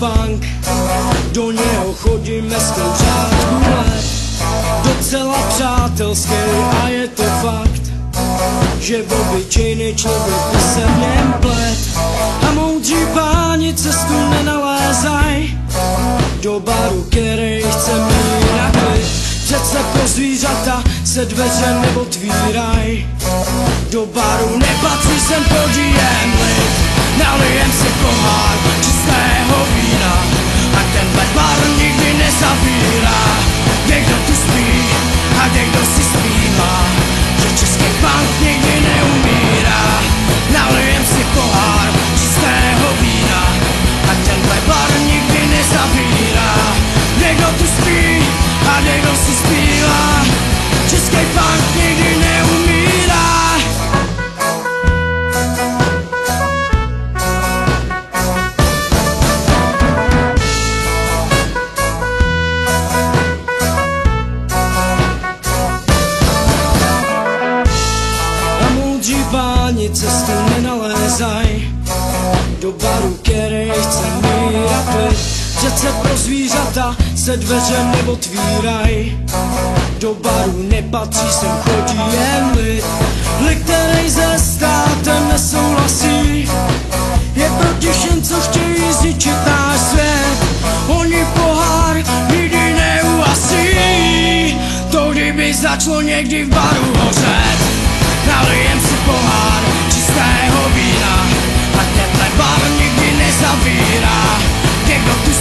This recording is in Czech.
punk, do něho chodíme s tou řádku let. Docela přátelský a je to fakt, že obyčejný člověk by se v něm plet. A moudří páni cestu nenalézaj do baru, který chce mít na klid. Přece pro zvířata se dveře neotvírají, do baru nepatří sem podíjem lid. Nalijem si pohár čistého vína a tenhle bar nikdy nezavírá. Někdo tu spí a někdo si zpívá, že český punk nikdy neumírá. Nalijem si pohár čistého vína a tenhle bar nikdy nezavírá. Někdo tu spí a někdo si zpívá, český punk nikdy neumírá. Páni cestu nenalézaj do baru, který chce mír a klid. Přece pro zvířata se dveře neotvírají, do baru nepatří, sem chodí jen lid. Lid, který se státem nesouhlasí, je proti všem, co chtějí zničit náš svět. Oni pohár nikdy neuhasí, to kdyby začalo někdy v baru hořet. Nalijem si pohár čistého vína a tenhle bar nikdy nezavírá. Někdo tu